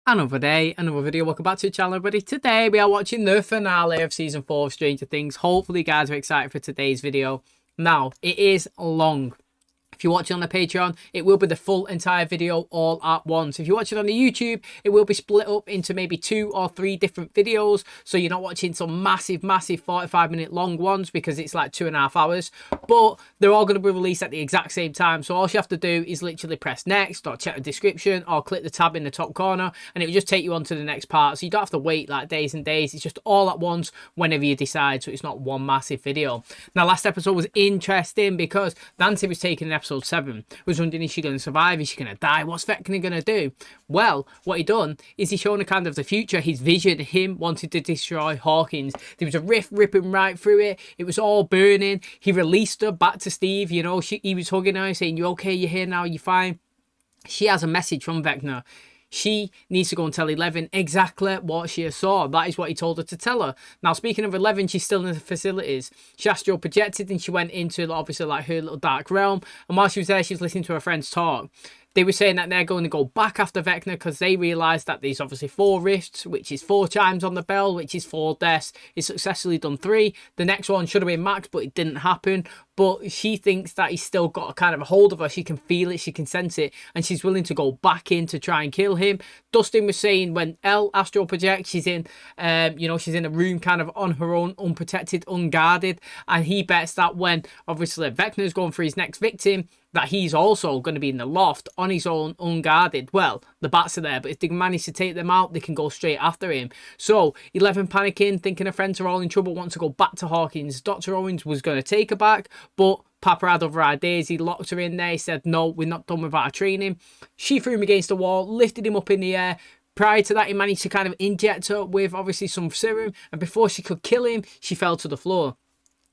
Another day, another video. Welcome back to the channel, everybody. Today we are watching the finale of season 4 of Stranger Things. Hopefully you guys are excited for today's video. Now, it is long. If you're watching on the Patreon, it will be the full entire video all at once. If you watch it on the YouTube, it will be split up into maybe 2 or 3 different videos. So you're not watching some massive 45-minute long ones because it's like 2.5 hours. But they're all going to be released at the exact same time. So all you have to do is literally press next or check the description or click the tab in the top corner and it will just take you on to the next part. So you don't have to wait like days and days. It's just all at once whenever you decide. So it's not one massive video. Now, last episode was interesting because Nancy was taking an episode 7, was wondering, is she going to survive, is she going to die, what's Vecna going to do? Well, what he done is he's shown a kind of the future, his vision, him wanting to destroy Hawkins. There was a rift ripping right through it, it was all burning. He released her back to Steve, you know, he was hugging her saying, you okay, you're here now, you're fine. She has a message from Vecna. She needs to go and tell Eleven exactly what she saw. That is what he told her to tell her. Now, speaking of Eleven, she's still in the facilities. She astral projected and she went into, obviously, like her little dark realm. And while she was there, she was listening to her friends talk. They were saying that they're going to go back after Vecna because they realised that there's obviously 4 rifts, which is 4 chimes on the bell, which is 4 deaths. He's successfully done 3. The next one should have been Max, but it didn't happen. But she thinks that he's still got a kind of a hold of her. She can feel it, she can sense it, and she's willing to go back in to try and kill him. Dustin was saying when Elle astral projects, she's in, she's in a room kind of on her own, unprotected, unguarded, and he bets that when obviously Vecna's going for his next victim, that he's also going to be in the loft on his own, unguarded. Well, the bats are there, but if they manage to take them out, they can go straight after him. So, Eleven panicking, thinking her friends are all in trouble, wants to go back to Hawkins. Dr. Owens was going to take her back, but Papa had other ideas. He locked her in there. He said, no, we're not done with our training. She threw him against the wall, lifted him up in the air. Prior to that, he managed to kind of inject her with, obviously, some serum. And before she could kill him, she fell to the floor.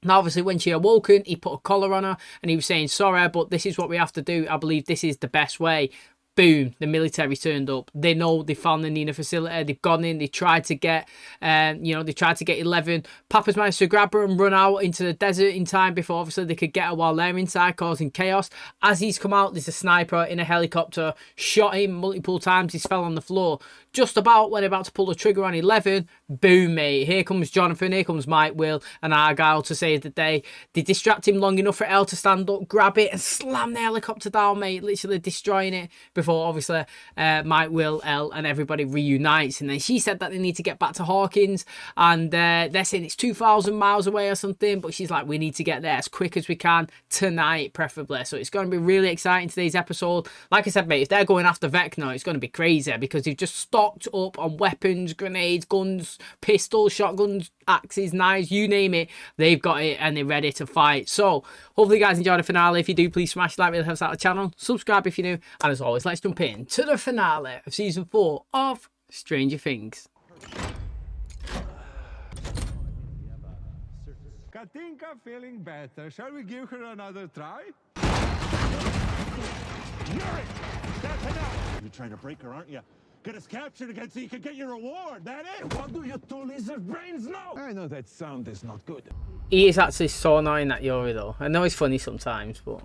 Now, obviously, when she awoken, he put a collar on her and he was saying, sorry, but this is what we have to do. I believe this is the best way. Boom, the military turned up. They know they found the Nina facility. They've gone in. They tried to get, they tried to get 11. Papa's managed to grab her and run out into the desert in time before, obviously, they could get her while they're inside, causing chaos. As he's come out, there's a sniper in a helicopter, shot him multiple times. He's fell on the floor. Just about when they're about to pull the trigger on 11, boom, mate. Here comes Jonathan, here comes Mike, Will, and Argyle to save the day. They distract him long enough for Elle to stand up, grab it, and slam the helicopter down, mate, literally destroying it before, obviously, Mike, Will, Elle, and everybody reunites. And then she said that they need to get back to Hawkins, and they're saying it's 2,000 miles away or something, but she's like, we need to get there as quick as we can, tonight, preferably. So it's going to be really exciting, today's episode. Like I said, mate, if they're going after Vecna, it's going to be crazy, because they've just stocked up on weapons, grenades, guns, pistols, shotguns, axes, knives, you name it, they've got it and they're ready to fight. So hopefully you guys enjoy the finale. If you do, please smash like, really helps out the channel, subscribe if you're new, and as always, let's jump in to the finale of season 4 of Stranger Things. Katinka feeling better. Shall we give her another try? Yuri! That's enough! You're trying to break her, aren't you? Get us captured again so you can get your reward, that it? What do your 2 lizard brains know? I know that sound is not good. He is actually so annoying, that Yuri, though. I know he's funny sometimes, but...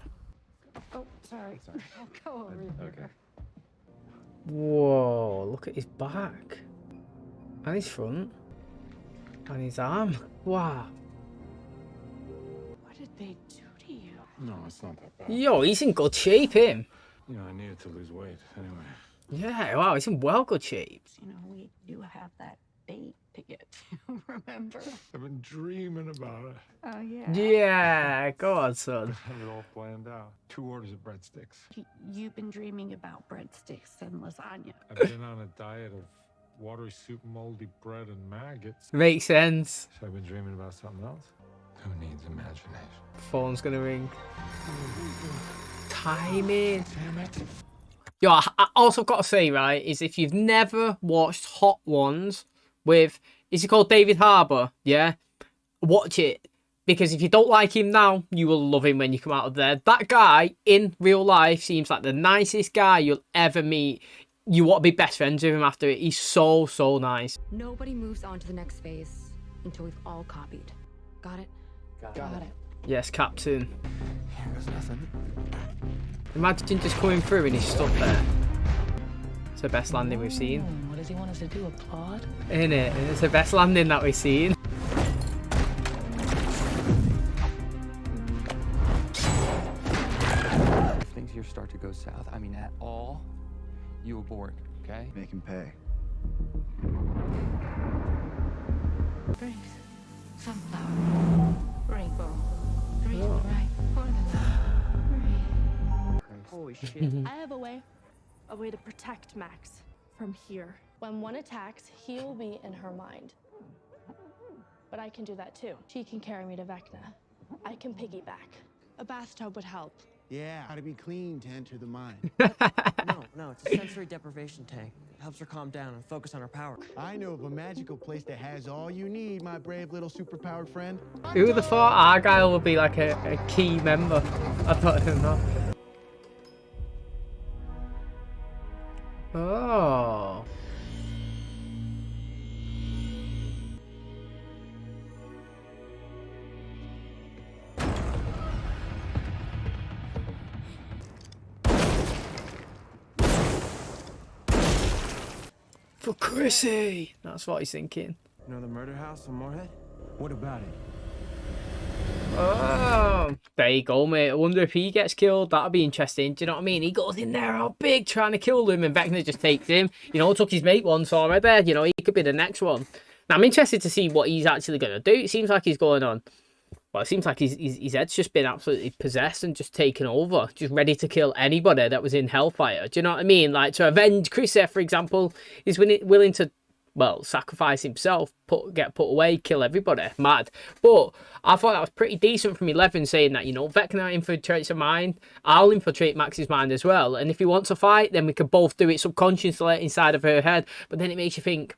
Oh, sorry. I'll go over here. Okay. Whoa, look at his back. And his front. And his arm. Wow. What did they do to you? No, it's not that bad. Yo, he's in good shape, him. You know, I needed to lose weight anyway. Yeah, wow, he's in well good shape. You know, we do have that bait to get to, remember? I've been dreaming about it. Oh, yeah. Yeah, go on, son. I have it all planned out. 2 orders of breadsticks. You've been dreaming about breadsticks and lasagna. I've been on a diet of watery soup, moldy bread, and maggots. Makes sense. So I've been dreaming about something else. Who needs imagination? Phone's gonna ring. Timing. Damn it. Yo, I also got to say, right, is if you've never watched Hot Ones with, is he called David Harbour? Yeah? Watch it. Because if you don't like him now, you will love him when you come out of there. That guy, in real life, seems like the nicest guy you'll ever meet. You want to be best friends with him after it. He's so, so nice. Nobody moves on to the next phase until we've all copied. Got it? Got it. Yes, Captain. Here goes nothing. Imagine just coming through and he's stuck there. It's the best landing we've seen. What is does he want us to do? Applaud? In it, it's the best landing that we've seen. If things here start to go south, I mean at all, you abort, okay? Make him pay. Breeze, sunflower, rainbow, rainbow, right, for the love, Holy shit. I have a way to protect Max from here. When one attacks, he will be in her mind. But I can do that too. She can carry me to Vecna. I can piggyback. A bathtub would help. Yeah, how to be clean to enter the mind. No, it's a sensory deprivation tank. It helps her calm down and focus on her power. I know of a magical place that has all you need, my brave little superpowered friend. Who would have thought Argyle would be like a key member? I don't even know. Oh. For Chrissy! That's what he's thinking. You know the murder house on Moorhead? What about it? Oh, there you go, mate. I wonder if he gets killed. That'll be interesting. Do you know what I mean? He goes in there all big trying to kill him, and Vecna just takes him. You know, took his mate once already. You know, he could be the next one. Now, I'm interested to see what he's actually going to do. It seems like he's going on. Well, it seems like his head's just been absolutely possessed and just taken over. Just ready to kill anybody that was in Hellfire. Do you know what I mean? Like, to avenge Chrissy, for example, he's willing to, well, sacrifice himself, get put away, kill everybody. Mad. But I thought that was pretty decent from 11, saying that, you know, Vecna infiltrates her mind. I'll infiltrate Max's mind as well. And if he wants to fight, then we could both do it subconsciously inside of her head. But then it makes you think,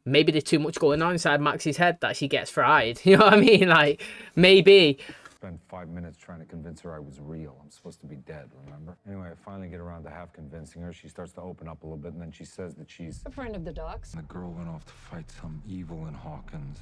maybe there's too much going on inside Max's head that she gets fried. You know what I mean? Like, maybe. Spent 5 minutes trying to convince her I was real. I'm supposed to be dead, remember? Anyway, I finally get around to half convincing her. She starts to open up a little bit, and then she says that she's A friend of the docs. the girl went off to fight some evil in Hawkins.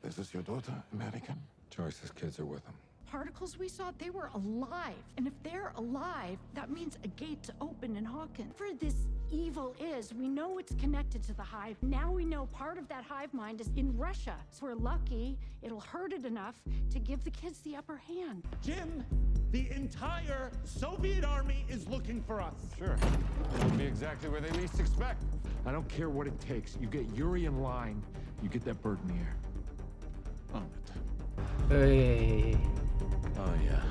This is your daughter, American. Joyce's kids are with him. Particles we saw, they were alive. And if they're alive, that means a gate to open in Hawkins. Whatever this evil is, we know it's connected to the hive. Now we know part of that hive mind is in Russia. So we're lucky it'll hurt it enough to give the kids the upper hand. Jim, the entire Soviet army is looking for us. Sure. It'll be exactly where they least expect. I don't care what it takes. You get Yuri in line, you get that bird in the air. On it. Hey. Oh, yeah.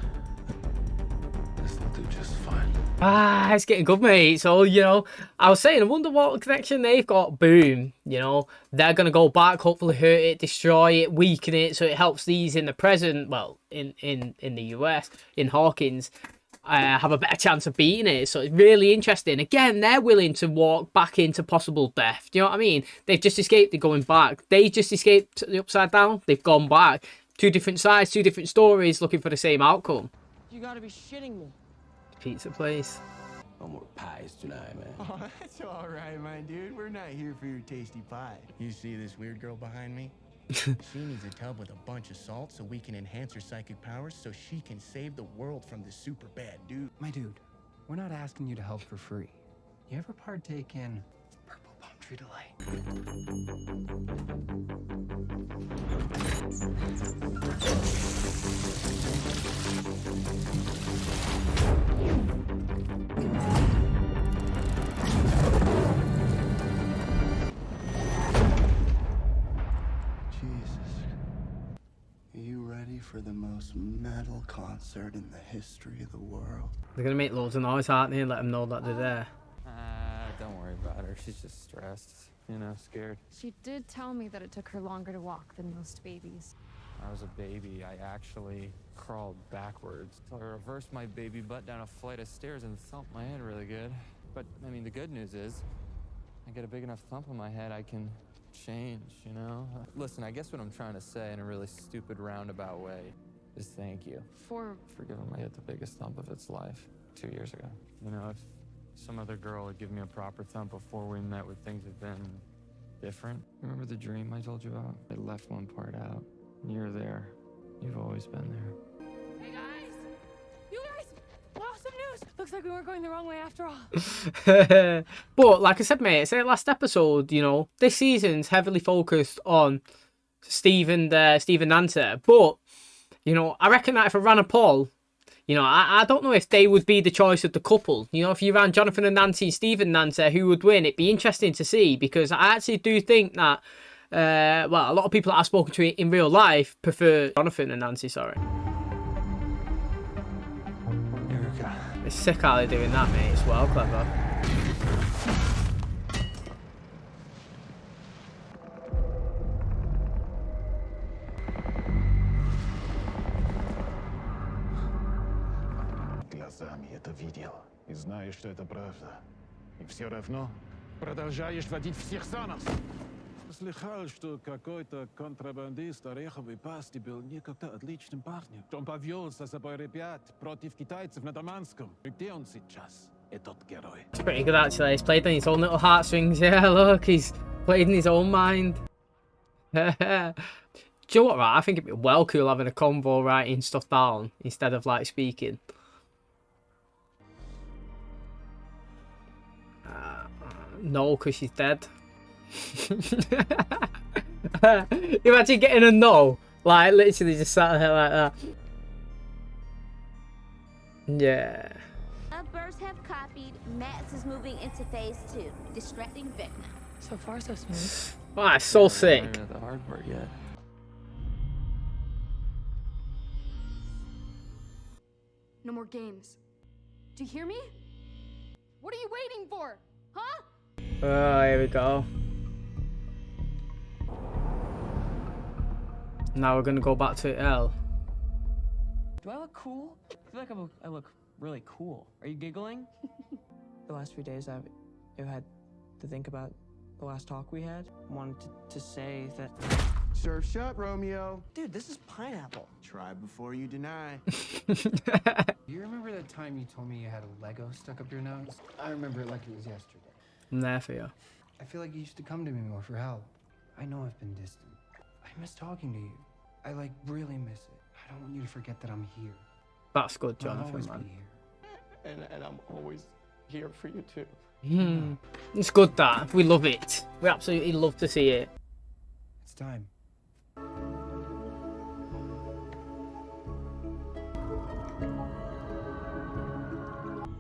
This'll do just fine. Ah, it's getting good, mate. So, you know, I was saying, I wonder what connection they've got. Boom. You know, they're going to go back, hopefully hurt it, destroy it, weaken it, so it helps these in the present, well, in the US, in Hawkins, have a better chance of beating it. So it's really interesting. Again, they're willing to walk back into possible death. Do you know what I mean? They've just escaped, they're going back. They just escaped the Upside Down, they've gone back. Two different sides, two different stories, looking for the same outcome. You gotta be shitting me. Pizza place. No more pies tonight, man. Oh, that's all right, my dude. We're not here for your tasty pie. You see this weird girl behind me? She needs a tub with a bunch of salt so we can enhance her psychic powers so she can save the world from this super bad dude. My dude, we're not asking you to help for free. You ever partake in Purple Palm Tree Delight? Jesus. Are you ready for the most metal concert in the history of the world? They're going to make loads of noise, aren't they, and let them know that they're there. Don't worry about her. She's just stressed, you know, scared. She did tell me that it took her longer to walk than most babies. I was a baby. I actually crawled backwards. So I reversed my baby butt down a flight of stairs and thumped my head really good. But, I mean, the good news is, I get a big enough thump on my head, I can change, you know? Listen, I guess what I'm trying to say in a really stupid roundabout way is thank you. For giving my head the biggest thump of its life 2 years ago. You know, if some other girl had given me a proper thump before we met, would things have been different? Remember the dream I told you about? I left one part out. You're there. You've always been there. Hey guys! You guys! Awesome news! Looks like we weren't going the wrong way after all. But like I said, mate, I said last episode, you know, this season's heavily focused on Steve and Nancy. But, you know, I reckon that if I ran a poll, you know, I don't know if they would be the choice of the couple. You know, if you ran Jonathan and Nancy, Steve and Nancy, who would win? It'd be interesting to see, because I actually do think that, well, a lot of people that I've spoken to in real life prefer Jonathan and Nancy, sorry. Erica. It's sick how they're doing that, mate. It's well clever. Глазами это видел. И знаешь, что это правда. И все равно продолжаешь водить всех за нос. Слыхал, что какой-то контрабандист ореховой пасти был некогда отличным парнем. Он повел за собой ребят против китайцев на Даманском. И где он сейчас, этот герой? It's pretty good, actually. He's played on his own little heartstrings. Yeah, look, he's played in his own mind. Do you know what, right? I think it'd be well cool having a convo writing stuff down instead of, like, speaking. No, because she's dead. Imagine getting a no, like literally just sat there like that. Yeah. Birds have copied. Max is moving into phase 2, distracting Vecna. So far, so smooth. Wow, it's so sick. Not the hard part yet. No more games. Do you hear me? What are you waiting for? Huh? Oh, here we go. Now we're gonna go back to L. Do I look cool? I feel like I look really cool. Are you giggling? The last few days I've had to think about the last talk we had. Wanted to say that... Surf shut, Romeo. Dude, this is pineapple. Try before you deny. Do you remember that time you told me you had a Lego stuck up your nose? I remember it like it was yesterday. I'm there for you. I feel like you used to come to me more for help. I know I've been distant. I miss talking to you. I like really miss it. I don't want you to forget that I'm here. That's good, I'll Jonathan, always man. be here. And I'm always here for you too. It's good that. We love it. We absolutely love to see it. It's time.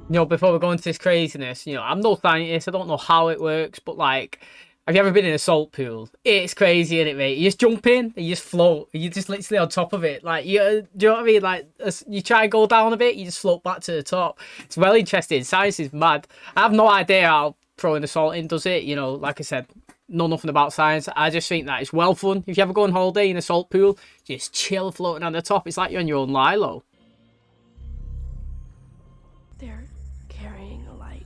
You know, before we go into this craziness, you know, I'm no scientist. I don't know how it works, but like, have you ever been in a salt pool? It's crazy, isn't it, mate? You just jump in and you just float. You're just literally on top of it. Like, do you know what I mean? Like, you try and go down a bit, you just float back to the top. It's well interesting. Science is mad. I have no idea how throwing the salt in does it. You know, like I said, know nothing about science. I just think that it's well fun. If you ever go on holiday in a salt pool, just chill floating on the top. It's like you're on your own Lilo. They're carrying a light.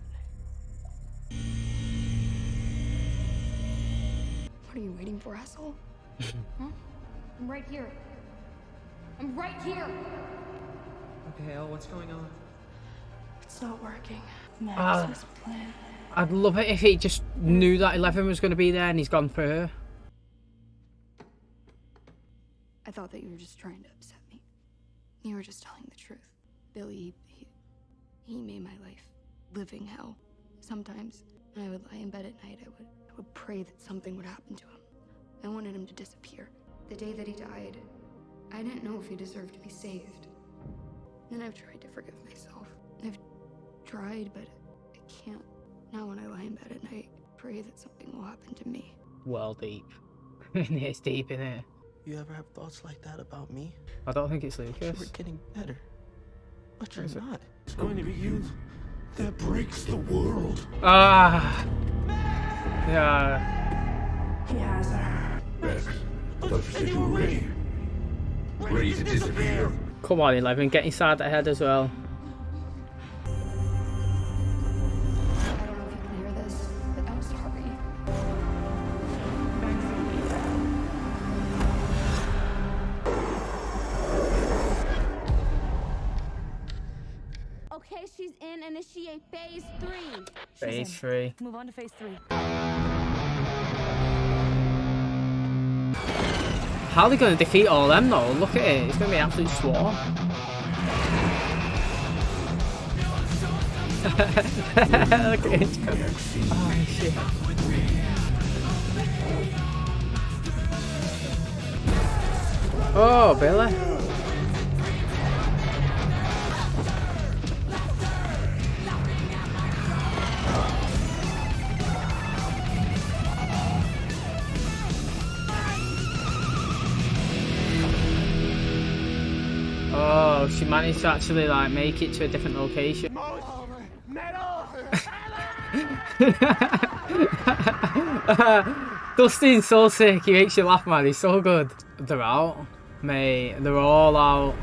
What are you waiting for, asshole? Huh? I'm right here. I'm right here! Okay, Elle, what's going on? It's not working. Max's plan. I'd love it if he just knew that 11 was going to be there and he's gone for her. I thought that you were just trying to upset me. You were just telling the truth. Billy, he made my life living hell. Sometimes when I would lie in bed at night, I would pray that something would happen to him. I wanted him to disappear. The day that he died, I didn't know if he deserved to be saved. And I've tried to forgive myself. I've tried, but I can't. Now when I lie in bed at night, I pray that something will happen to me. Well deep. It's deep in here. You ever have thoughts like that about me? I don't think it's Lucas. We're getting better. But you're not. It's going to be you that breaks the world. Ah. Yeah. He has her. Rex, I thought you said you were ready. Ready to disappear. Come on, 11. Get inside that head as well. I don't know if you can hear this, but I'm sorry. Okay, she's in. Initiate phase 3. Phase 3. Move on to phase 3. How are they going to defeat all them though? Look at it. It's going to be an absolute swarm. Look at it. Oh shit. Oh, Billy. Oh, she managed to actually like make it to a different location. Dustin's so sick, he makes you laugh, man. He's so good. They're out, mate. They're all out.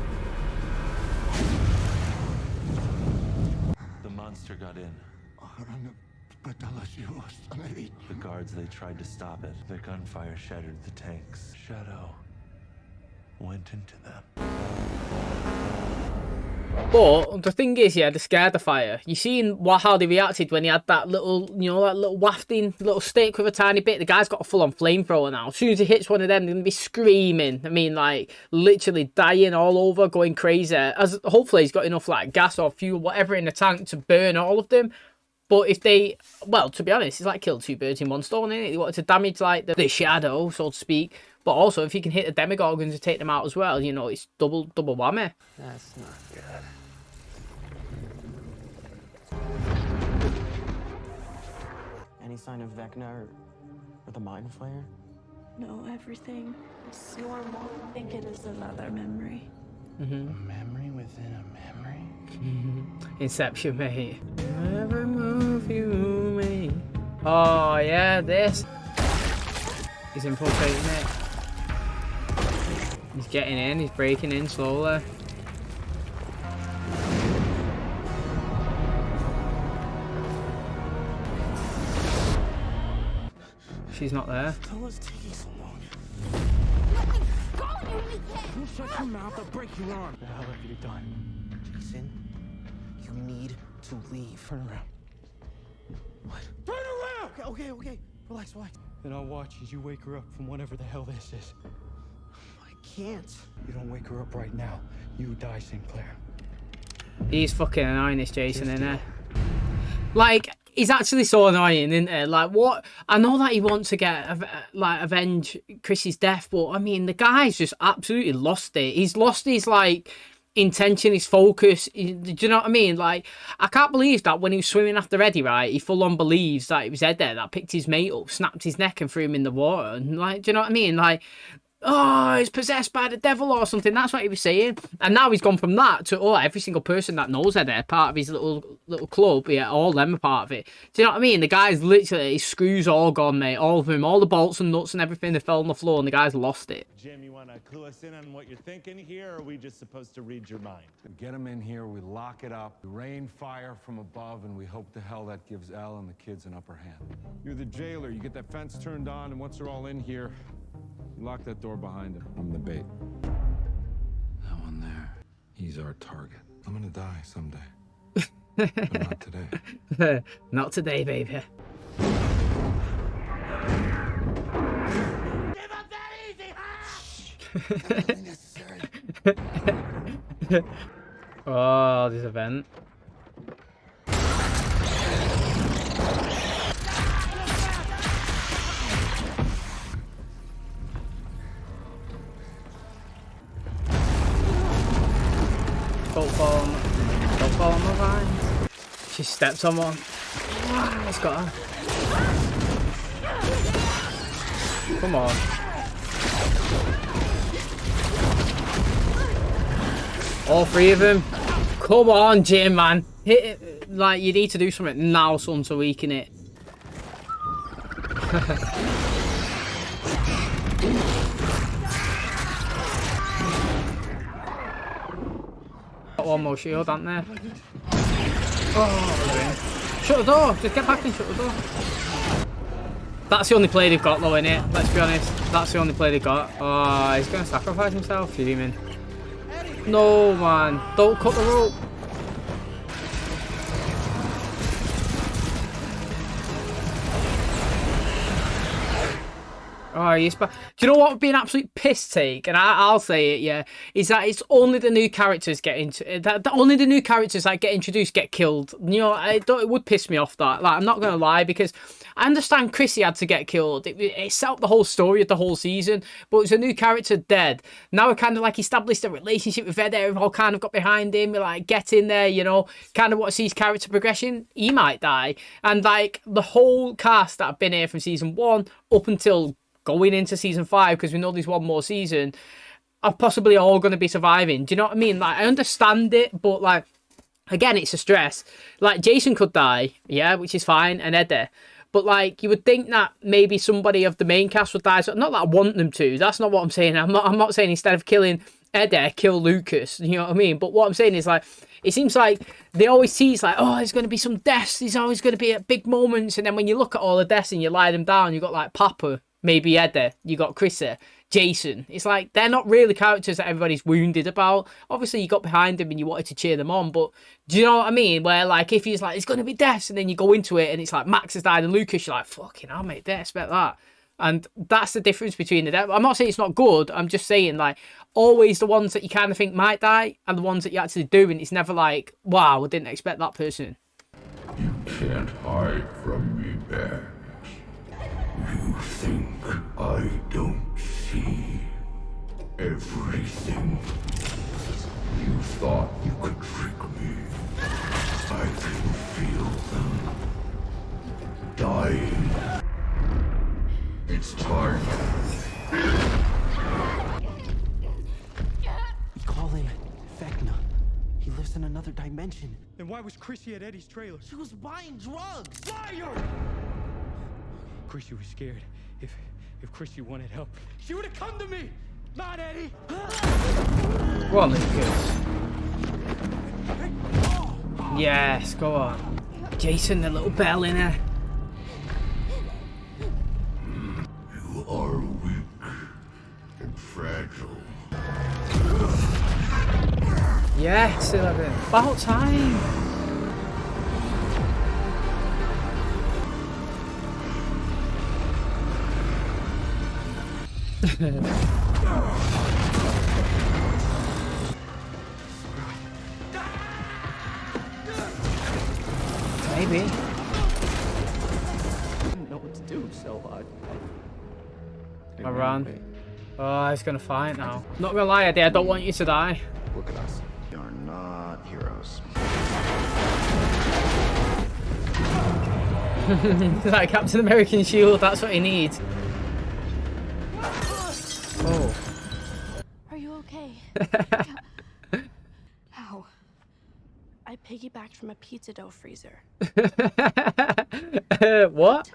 The monster got in. The guards, they tried to stop it. Their gunfire shattered the tanks. Shadow went into them. But the thing is, yeah, they're scared of fire. You seen how they reacted when he had that little, you know, that little wafting little stick with a tiny bit. The guy's got a full-on flamethrower now. As soon as he hits one of them, they're gonna be screaming. I mean, like literally dying all over, going crazy. As hopefully he's got enough like gas or fuel, whatever, in the tank to burn all of them. But if they, well, to be honest, it's like kill two birds in one stone, isn't it? They wanted to damage like the shadow, so to speak. But also, if you can hit the Demogorgons and take them out as well, you know, it's double whammy. That's not good. Any sign of Vecna or the Mind Flayer? No, everything is normal. I think it is another memory. A memory within a memory? Inception, mate. Every move you make. Oh, yeah, this. He's infiltrating it. He's getting in, he's breaking in slowly. She's not there. What's taking so long? You shut your mouth, I'll break your arm. What the hell have you done? Jason, you need to leave. Turn around. What? Turn around! Okay. Relax. Then I'll watch as you wake her up from whatever the hell this is. I can't. You don't wake her up right now. You die, Sinclair. He's fucking annoying, this Jason, isn't he? Like, he's actually so annoying, isn't he? Like, what? I know that he wants to get, avenge Chris's death, but I mean, the guy's just absolutely lost it. He's lost his, like, intention, his focus. Do you know what I mean? Like, I can't believe that when he was swimming after Eddie, right, he full on believes that it was Ed there that picked his mate up, snapped his neck and threw him in the water. And, like, do you know what I mean? Like, oh, he's possessed by the devil or something. That's what he was saying. And now he's gone from that to, oh, every single person that knows Ed there, part of his little club, yeah, all them are part of it. Do you know what I mean? The guy's literally, his screws all gone, mate. All of them, all the bolts and nuts and everything, they fell on the floor and the guy's lost it. Jim, you want to clue us in on what you're thinking here, or are we just supposed to read your mind? Get him in here, we lock it up, we rain fire from above, and we hope to hell that gives Al and the kids an upper hand. You're the jailer. You get that fence turned on, and once they're all in here, you lock that door behind them. I'm the bait. That one there, he's our target. I'm gonna die someday. But not today. Not today, baby. Oh, this event. Don't fall on the vines. She steps on one. Ah, it's got her. Come on. All three of them. Come on, Jim, man. Hit it. Like, you need to do something now, son, to weaken it. Got one more shield, aren't there? Oh, shut the door. Just get back and shut the door. That's the only play they've got, though, innit? Let's be honest. That's the only play they've got. Oh, he's going to sacrifice himself. Fuming. No, man. Don't cut the rope. Oh, he's do you know what would be an absolute piss take? And I'll say it, yeah. Is that it's only the new characters only the new characters that get introduced get killed. You know, it would piss me off that. Like, I'm not gonna lie, because I understand Chrissy had to get killed. It set up the whole story of the whole season, but it's a new character dead. Now we kind of like established a relationship with Eddie. We've all kind of got behind him. We're like, get in there, you know. Kind of want to see his character progression. He might die, and like the whole cast that have been here from season 1 up until going into season 5, because we know there's one more season, are possibly all going to be surviving. Do you know what I mean? Like, I understand it, but like, again, it's a stress. Like, Jason could die, yeah, which is fine, and Eddie. But like, you would think that maybe somebody of the main cast would die. So not that I want them to. That's not what I'm saying. I'm not saying instead of killing Eddie, kill Lucas. You know what I mean? But what I'm saying is, like, it seems like they always tease like, oh, there's going to be some deaths. There's always going to be big moments. And then when you look at all the deaths and you lie them down, you've got like Papa, maybe Eddie, you got Chrissy, Jason. It's like, they're not really characters that everybody's wounded about. Obviously, you got behind them and you wanted to cheer them on, but do you know what I mean? Where, like, if he's like, it's going to be deaths, and then you go into it and it's like, Max has died and Lucas, you're like, fucking hell, mate, they expect that. And that's the difference between the death. I'm not saying it's not good. I'm just saying, like, always the ones that you kind of think might die and the ones that you actually do, and it's never like, wow, I didn't expect that person. You can't hide from me, Max. You think I don't see everything. You thought you could trick me. I can feel them dying. It's time. We call him Vecna. He lives in another dimension. Then why was Chrissy at Eddie's trailer? She was buying drugs. Liar! Chrissy was scared. If Chrissy wanted help, she would have come to me, not Eddie. Well, Lucas. Yes, go on. Jason, the little bell in her. You are weak and fragile. Yes, 11. About time. Maybe. I didn't know what to do, so I ran. Oh, he's gonna fight now. Not gonna lie, Eddie, I don't want you to die. Look at us. We are not heroes. Like Captain American shield, that's what he needs. Oh. Are you okay? How? I piggybacked from a pizza dough freezer. What?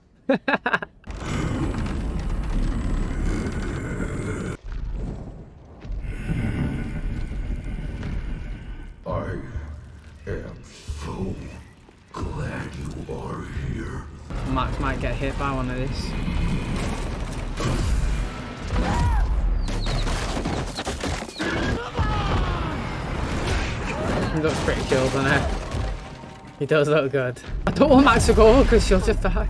I am so glad you are here. Max might get hit by one of these. He looks pretty cool, doesn't he? He does look good. I don't want Max to go because she'll just die.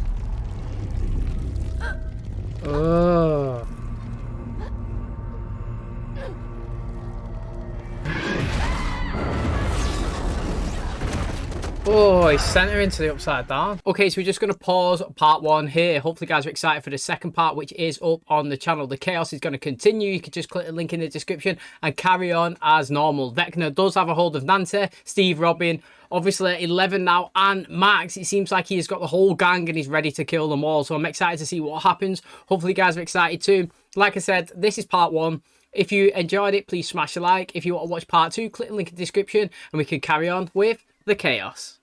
Oh. Oh, he sent her into the upside down. Okay, so we're just going to pause part 1 here. Hopefully, guys are excited for the second part, which is up on the channel. The chaos is going to continue. You can just click the link in the description and carry on as normal. Vecna does have a hold of Nancy, Steve, Robin, obviously 11 now, and Max. It seems like he's got the whole gang and he's ready to kill them all. So I'm excited to see what happens. Hopefully, you guys are excited too. Like I said, this is part 1. If you enjoyed it, please smash a like. If you want to watch part 2, click the link in the description and we can carry on with the chaos.